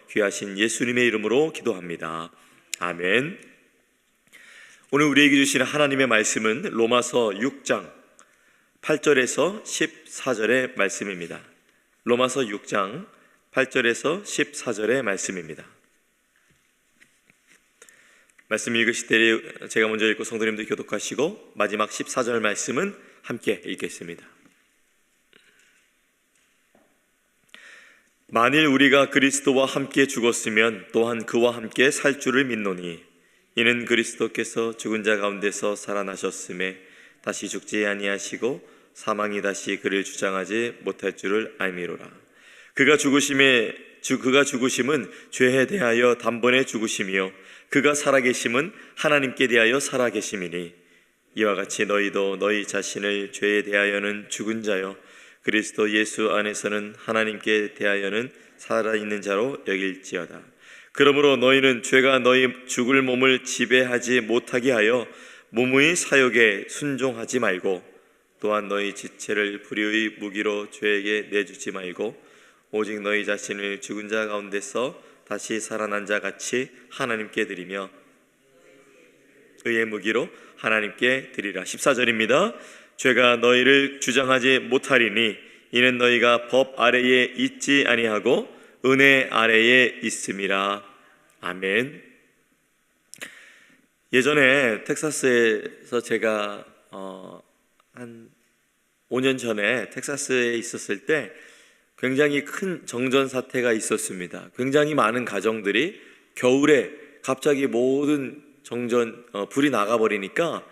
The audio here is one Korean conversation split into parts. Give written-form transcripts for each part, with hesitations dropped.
귀하신 예수님의 이름으로 기도합니다. 아멘. 오늘 우리에게 주시는 하나님의 말씀은 로마서 6장 8절에서 14절의 말씀입니다. 로마서 6장 8절에서 14절의 말씀입니다. 말씀 읽으실 때 제가 먼저 읽고 성도님들 교독하시고 마지막 14절 말씀은 함께 읽겠습니다. 만일 우리가 그리스도와 함께 죽었으면 또한 그와 함께 살 줄을 믿노니 이는 그리스도께서 죽은 자 가운데서 살아나셨음에 다시 죽지 아니하시고 사망이 다시 그를 주장하지 못할 줄을 알미로라. 그가 죽으심은 죄에 대하여 단번에 죽으심이요 그가 살아계심은 하나님께 대하여 살아계심이니 이와 같이 너희도 너희 자신을 죄에 대하여는 죽은 자요 그리스도 예수 안에서는 하나님께 대하여는 살아있는 자로 여길지어다. 그러므로 너희는 죄가 너희 죽을 몸을 지배하지 못하게 하여 몸의 사욕에 순종하지 말고 또한 너희 지체를 불의의 무기로 죄에게 내주지 말고 오직 너희 자신을 죽은 자 가운데서 다시 살아난 자 같이 하나님께 드리며 의의 무기로 하나님께 드리라. 14절입니다. 죄가 너희를 주장하지 못하리니 이는 너희가 법 아래에 있지 아니하고 은혜 아래에 있음이라. 아멘. 예전에 텍사스에서 제가 한 5년 전에 텍사스에 있었을 때 굉장히 큰 정전 사태가 있었습니다. 굉장히 많은 가정들이 겨울에 갑자기 모든 정전 불이 나가버리니까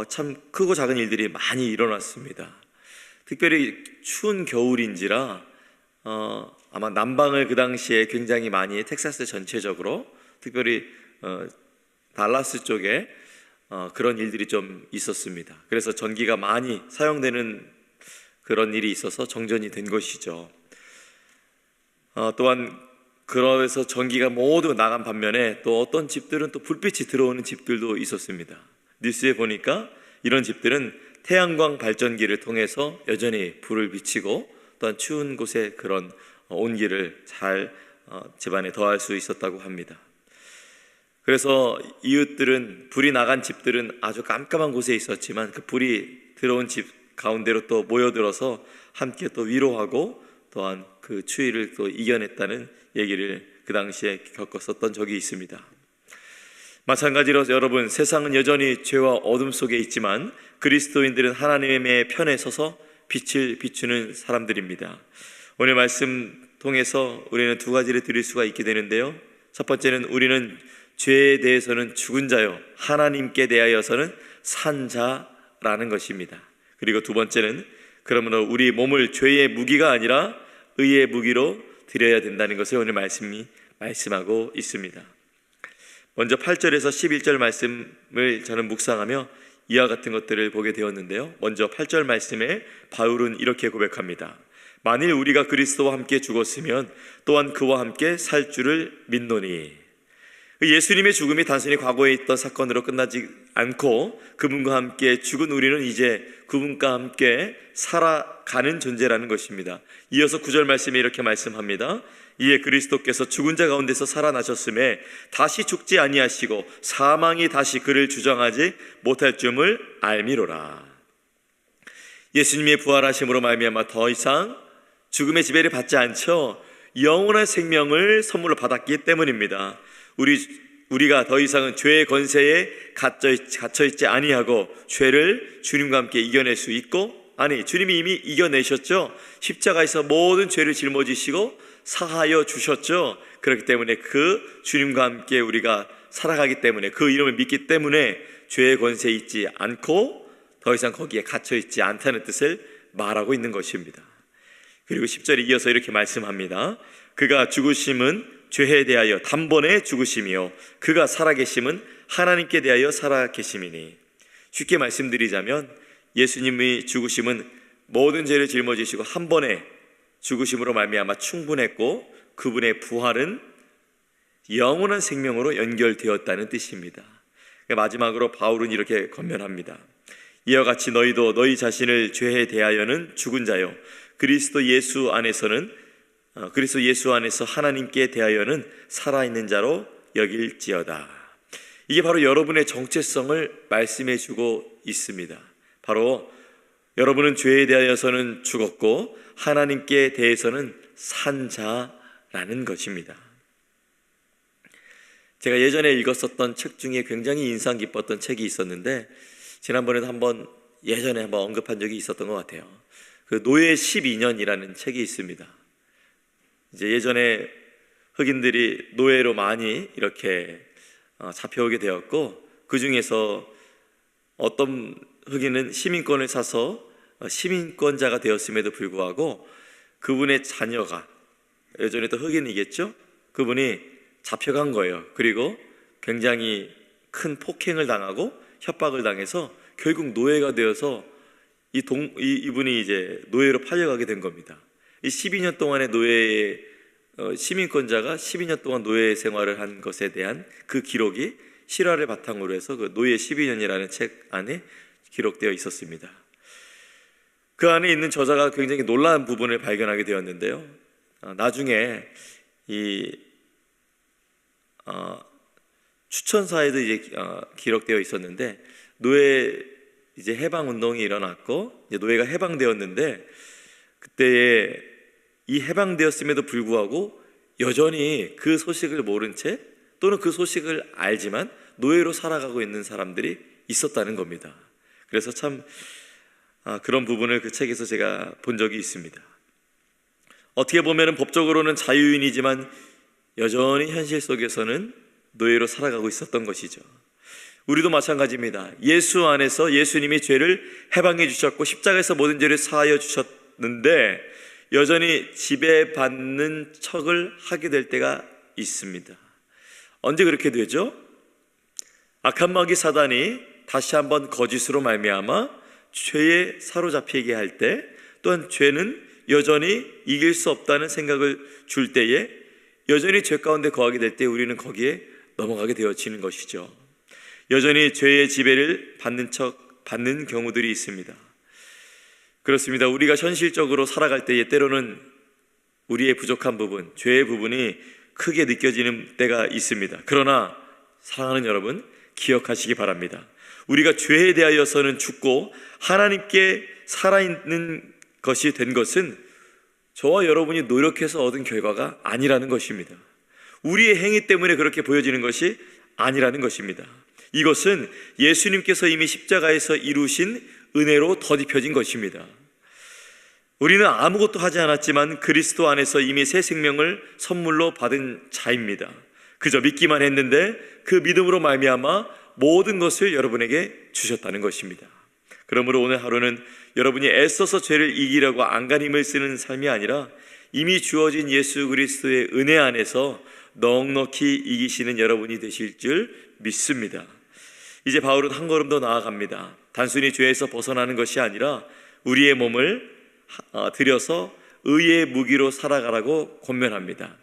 참 크고 작은 일들이 많이 일어났습니다. 특별히 추운 겨울인지라 아마 난방을 그 당시에 굉장히 많이 텍사스 전체적으로 특별히 달라스 쪽에 그런 일들이 좀 있었습니다. 그래서 전기가 많이 사용되는 그런 일이 있어서 정전이 된 것이죠. 또한 그래서 전기가 모두 나간 반면에 또 어떤 집들은 또 불빛이 들어오는 집들도 있었습니다. 뉴스에 보니까 이런 집들은 태양광 발전기를 통해서 여전히 불을 비치고 또한 추운 곳에 그런 온기를 잘 집안에 더할 수 있었다고 합니다. 그래서 이웃들은 불이 나간 집들은 아주 깜깜한 곳에 있었지만 그 불이 들어온 집 가운데로 또 모여들어서 함께 또 위로하고 또한 그 추위를 또 이겨냈다는 얘기를 그 당시에 겪었었던 적이 있습니다. 마찬가지로 여러분, 세상은 여전히 죄와 어둠 속에 있지만 그리스도인들은 하나님의 편에 서서 빛을 비추는 사람들입니다. 오늘 말씀 통해서 우리는 두 가지를 드릴 수가 있게 되는데요. 첫 번째는 우리는 죄에 대해서는 죽은 자요 하나님께 대하여서는 산 자라는 것입니다. 그리고 두 번째는 그러므로 우리 몸을 죄의 무기가 아니라 의의 무기로 드려야 된다는 것을 오늘 말씀이 말씀하고 있습니다. 먼저 8절에서 11절 말씀을 저는 묵상하며 이와 같은 것들을 보게 되었는데요. 먼저 8절 말씀에 바울은 이렇게 고백합니다. 만일 우리가 그리스도와 함께 죽었으면 또한 그와 함께 살 줄을 믿노니. 예수님의 죽음이 단순히 과거에 있던 사건으로 끝나지 않고 그분과 함께 죽은 우리는 이제 그분과 함께 살아가는 존재라는 것입니다. 이어서 9절 말씀에 이렇게 말씀합니다. 이에 그리스도께서 죽은 자 가운데서 살아나셨음에 다시 죽지 아니하시고 사망이 다시 그를 주장하지 못할 줄을 알미로라. 예수님의 부활하심으로 말미암아 더 이상 죽음의 지배를 받지 않죠. 영원한 생명을 선물로 받았기 때문입니다. 우리가 더 이상은 죄의 권세에 갇혀있지 아니하고 죄를 주님과 함께 이겨낼 수 있고, 아니 주님이 이미 이겨내셨죠. 십자가에서 모든 죄를 짊어지시고 사하여 주셨죠. 그렇기 때문에 그 주님과 함께 우리가 살아가기 때문에 그 이름을 믿기 때문에 죄의 권세에 있지 않고 더 이상 거기에 갇혀있지 않다는 뜻을 말하고 있는 것입니다. 그리고 10절에 이어서 이렇게 말씀합니다. 그가 죽으심은 죄에 대하여 단번에 죽으심이요 그가 살아계심은 하나님께 대하여 살아계심이니. 쉽게 말씀드리자면 예수님의 죽으심은 모든 죄를 짊어지시고 한 번에 죽으심으로 말미암아 충분했고 그분의 부활은 영원한 생명으로 연결되었다는 뜻입니다. 마지막으로 바울은 이렇게 권면합니다. 이와 같이 너희도 너희 자신을 죄에 대하여는 죽은 자요 그리스도 예수 안에서는 그리스도 예수 안에서 하나님께 대하여는 살아있는 자로 여길지어다. 이게 바로 여러분의 정체성을 말씀해 주고 있습니다. 바로 여러분은 죄에 대하여서는 죽었고 하나님께 대해서는 산 자라는 것입니다. 제가 예전에 읽었었던 책 중에 굉장히 인상 깊었던 책이 있었는데, 지난번에도 예전에 한번 언급한 적이 있었던 것 같아요. 그 노예 12년이라는 책이 있습니다. 이제 예전에 흑인들이 노예로 많이 이렇게 잡혀오게 되었고, 그 중에서 어떤 흑인은 시민권을 사서 시민권자가 되었음에도 불구하고 그분의 자녀가, 예전에 또 흑인이겠죠? 그분이 잡혀간 거예요. 그리고 굉장히 큰 폭행을 당하고 협박을 당해서 결국 노예가 되어서 이분이 이제 노예로 팔려가게 된 겁니다. 이 12년 동안의 노예의 시민권자가 12년 동안 노예 생활을 한 것에 대한 그 기록이 실화를 바탕으로 해서 그 노예 12년이라는 책 안에 기록되어 있었습니다. 그 안에 있는 저자가 굉장히 놀라운 부분을 발견하게 되었는데요. 나중에 추천사에도 이제 기록되어 있었는데, 노예 이제 해방 운동이 일어났고 이제 노예가 해방되었는데, 그때에 이 해방되었음에도 불구하고 여전히 그 소식을 모른 채, 또는 그 소식을 알지만 노예로 살아가고 있는 사람들이 있었다는 겁니다. 그래서 참 그런 부분을 그 책에서 제가 본 적이 있습니다. 어떻게 보면 법적으로는 자유인이지만 여전히 현실 속에서는 노예로 살아가고 있었던 것이죠. 우리도 마찬가지입니다. 예수 안에서 예수님이 죄를 해방해 주셨고 십자가에서 모든 죄를 사하여 주셨는데 여전히 지배받는 척을 하게 될 때가 있습니다. 언제 그렇게 되죠? 악한 마귀 사단이 다시 한번 거짓으로 말미암아 죄에 사로잡히게 할 때, 또한 죄는 여전히 이길 수 없다는 생각을 줄 때에 여전히 죄 가운데 거하게 될 때 우리는 거기에 넘어가게 되어지는 것이죠. 여전히 죄의 지배를 받는 경우들이 있습니다. 그렇습니다. 우리가 현실적으로 살아갈 때에 때로는 우리의 부족한 부분, 죄의 부분이 크게 느껴지는 때가 있습니다. 그러나 사랑하는 여러분, 기억하시기 바랍니다. 우리가 죄에 대하여서는 죽고 하나님께 살아있는 것이 된 것은 저와 여러분이 노력해서 얻은 결과가 아니라는 것입니다. 우리의 행위 때문에 그렇게 보여지는 것이 아니라는 것입니다. 이것은 예수님께서 이미 십자가에서 이루신 은혜로 덧입혀진 것입니다. 우리는 아무것도 하지 않았지만 그리스도 안에서 이미 새 생명을 선물로 받은 자입니다. 그저 믿기만 했는데 그 믿음으로 말미암아 모든 것을 여러분에게 주셨다는 것입니다. 그러므로 오늘 하루는 여러분이 애써서 죄를 이기려고 안간힘을 쓰는 삶이 아니라 이미 주어진 예수 그리스도의 은혜 안에서 넉넉히 이기시는 여러분이 되실 줄 믿습니다. 이제 바울은 한 걸음 더 나아갑니다. 단순히 죄에서 벗어나는 것이 아니라 우리의 몸을 들여서 의의 무기로 살아가라고 권면합니다.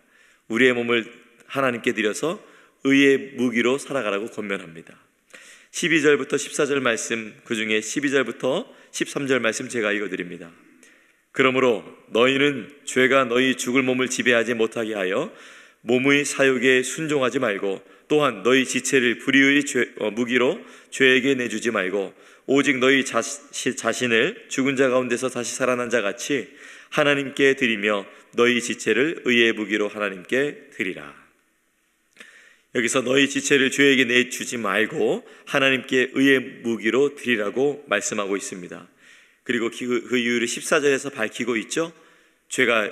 우리의 몸을 하나님께 드려서 의의 무기로 살아가라고 권면합니다. 12절부터 14절 말씀, 그 중에 12절부터 13절 말씀 제가 읽어드립니다. 그러므로 너희는 죄가 너희 죽을 몸을 지배하지 못하게 하여 몸의 사욕에 순종하지 말고, 또한 너희 지체를 불의의 무기로 죄에게 내주지 말고, 오직 너희 자신을 죽은 자 가운데서 다시 살아난 자 같이 하나님께 드리며 너희 지체를 의의 무기로 하나님께 드리라. 여기서 너희 지체를 죄에게 내주지 말고 하나님께 의의 무기로 드리라고 말씀하고 있습니다. 그리고 그 이유를 14절에서 밝히고 있죠. 죄가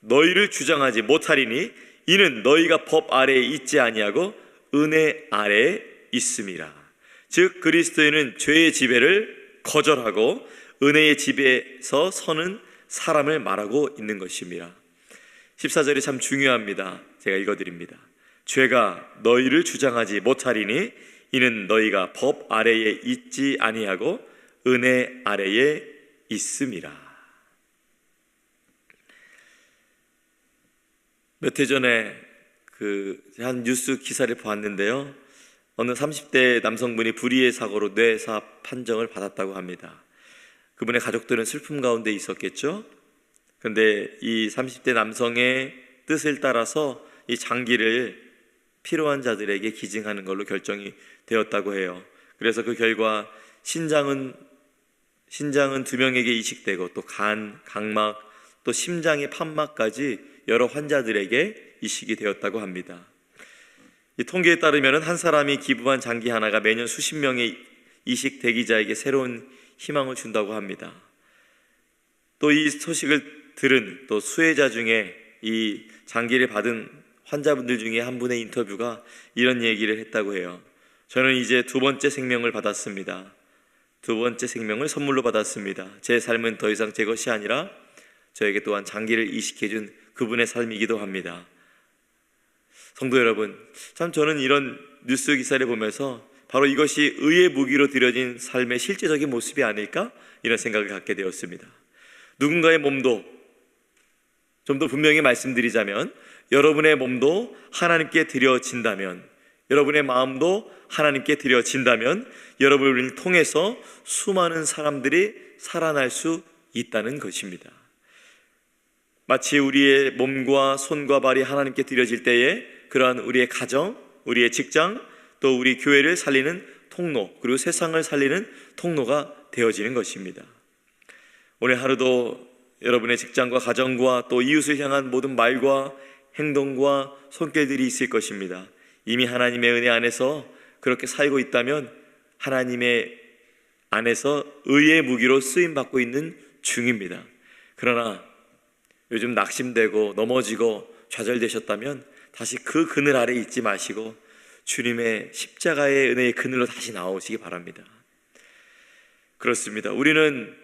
너희를 주장하지 못하리니 이는 너희가 법 아래에 있지 아니하고 은혜 아래에 있음이라. 즉 그리스도에는 죄의 지배를 거절하고 은혜의 지배에서 서는 사람을 말하고 있는 것입니다. 14절이 참 중요합니다. 제가 읽어드립니다. 죄가 너희를 주장하지 못하리니 이는 너희가 법 아래에 있지 아니하고 은혜 아래에 있음이라. 몇 해 전에 한 뉴스 기사를 보았는데요. 어느 30대 남성분이 불의의 사고로 뇌사 판정을 받았다고 합니다. 그분의 가족들은 슬픔 가운데 있었겠죠. 그런데 이 30대 남성의 뜻을 따라서 이 장기를 필요한 자들에게 기증하는 걸로 결정이 되었다고 해요. 그래서 그 결과 신장은 2명에게 이식되고 또 간, 각막, 또 심장의 판막까지 여러 환자들에게 이식이 되었다고 합니다. 이 통계에 따르면 한 사람이 기부한 장기 하나가 매년 수십 명의 이식 대기자에게 새로운 희망을 준다고 합니다. 또 이 소식을 들은 또 수혜자 중에 이 장기를 받은 환자분들 중에 한 분의 인터뷰가 이런 얘기를 했다고 해요. 저는 이제 두 번째 생명을 받았습니다. 두 번째 생명을 선물로 받았습니다. 제 삶은 더 이상 제 것이 아니라 저에게 또한 장기를 이식해준 그분의 삶이기도 합니다. 성도 여러분, 참 저는 이런 뉴스 기사를 보면서 바로 이것이 의의 무기로 드려진 삶의 실제적인 모습이 아닐까? 이런 생각을 갖게 되었습니다. 누군가의 몸도, 좀 더 분명히 말씀드리자면 여러분의 몸도 하나님께 드려진다면, 여러분의 마음도 하나님께 드려진다면 여러분을 통해서 수많은 사람들이 살아날 수 있다는 것입니다. 마치 우리의 몸과 손과 발이 하나님께 드려질 때에 그러한 우리의 가정, 우리의 직장, 또 우리 교회를 살리는 통로, 그리고 세상을 살리는 통로가 되어지는 것입니다. 오늘 하루도 여러분의 직장과 가정과 또 이웃을 향한 모든 말과 행동과 손길들이 있을 것입니다. 이미 하나님의 은혜 안에서 그렇게 살고 있다면 하나님의 안에서 의의 무기로 쓰임받고 있는 중입니다. 그러나 요즘 낙심되고 넘어지고 좌절되셨다면 다시 그 그늘 아래 있지 마시고 주님의 십자가의 은혜의 그늘로 다시 나오시기 바랍니다. 그렇습니다. 우리는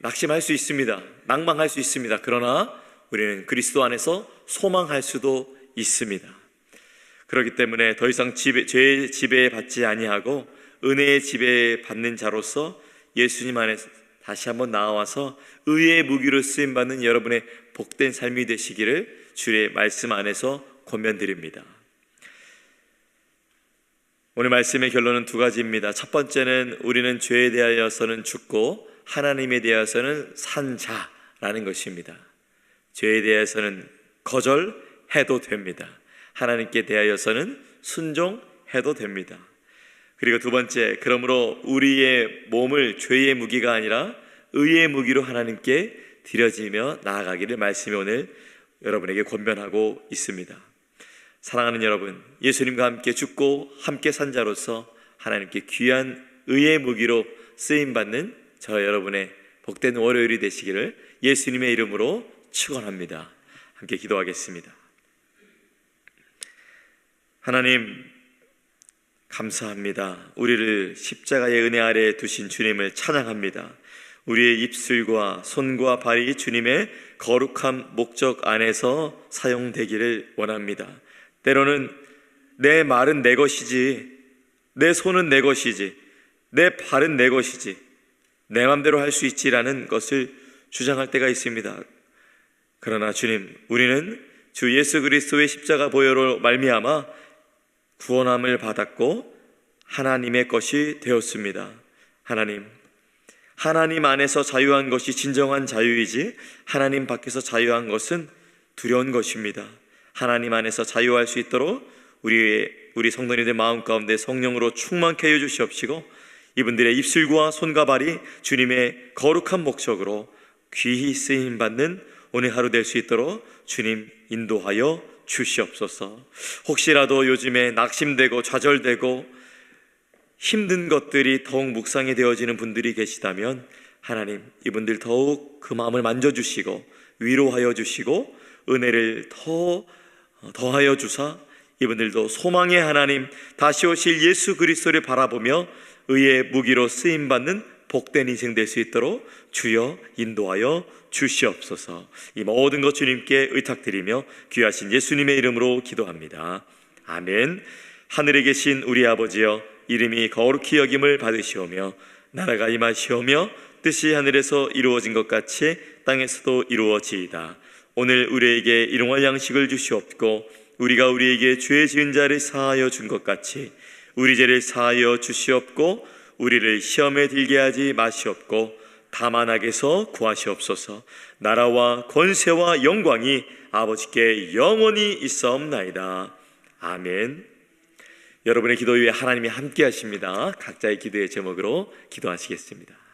낙심할 수 있습니다. 낭망할 수 있습니다. 그러나 우리는 그리스도 안에서 소망할 수도 있습니다. 그렇기 때문에 더 이상 죄의 지배에 받지 아니하고 은혜의 지배에 받는 자로서 예수님 안에서 다시 한번 나와서 의의 무기로 쓰임받는 여러분의 복된 삶이 되시기를 주의 말씀 안에서 권면드립니다. 오늘 말씀의 결론은 두 가지입니다. 첫 번째는 우리는 죄에 대하여서는 죽고 하나님에 대하여서는 산 자라는 것입니다. 죄에 대해서는 거절해도 됩니다. 하나님께 대하여서는 순종해도 됩니다. 그리고 두 번째, 그러므로 우리의 몸을 죄의 무기가 아니라 의의 무기로 하나님께 드려지며 나아가기를 말씀이 오늘 여러분에게 권면하고 있습니다. 사랑하는 여러분, 예수님과 함께 죽고 함께 산 자로서 하나님께 귀한 의의 무기로 쓰임받는 저 여러분의 복된 월요일이 되시기를 예수님의 이름으로 축원합니다. 함께 기도하겠습니다. 하나님, 감사합니다. 우리를 십자가의 은혜 아래에 두신 주님을 찬양합니다. 우리의 입술과 손과 발이 주님의 거룩한 목적 안에서 사용되기를 원합니다. 때로는 내 말은 내 것이지, 내 손은 내 것이지, 내 발은 내 것이지, 내 맘대로 할 수 있지라는 것을 주장할 때가 있습니다. 그러나 주님, 우리는 주 예수 그리스도의 십자가 보혈로 말미암아 구원함을 받았고 하나님의 것이 되었습니다. 하나님 안에서 자유한 것이 진정한 자유이지 하나님 밖에서 자유한 것은 두려운 것입니다. 하나님 안에서 자유할 수 있도록 우리 성도님들 마음 가운데 성령으로 충만케 해 주시옵시고 이분들의 입술과 손과 발이 주님의 거룩한 목적으로 귀히 쓰임받는 오늘 하루 될 수 있도록 주님 인도하여 주시옵소서. 혹시라도 요즘에 낙심되고 좌절되고 힘든 것들이 더욱 묵상이 되어지는 분들이 계시다면 하나님, 이분들 더욱 그 마음을 만져주시고 위로하여 주시고 은혜를 더하여 주사 이분들도 소망의 하나님, 다시 오실 예수 그리스도를 바라보며 의의 무기로 쓰임받는 복된 인생 될 수 있도록 주여 인도하여 주시옵소서. 이 모든 것 주님께 의탁드리며 귀하신 예수님의 이름으로 기도합니다. 아멘. 하늘에 계신 우리 아버지여, 이름이 거룩히 여김을 받으시오며 나라가 임하시오며 뜻이 하늘에서 이루어진 것 같이 땅에서도 이루어지이다. 오늘 우리에게 일용할 양식을 주시옵고 우리가 우리에게 죄 지은 자를 사하여 준 것 같이 우리 죄를 사하여 주시옵고 우리를 시험에 들게 하지 마시옵고 다만에게서 구하시옵소서. 나라와 권세와 영광이 아버지께 영원히 있사옵나이다. 아멘. 여러분의 기도 위에 하나님이 함께 하십니다. 각자의 기도의 제목으로 기도하시겠습니다.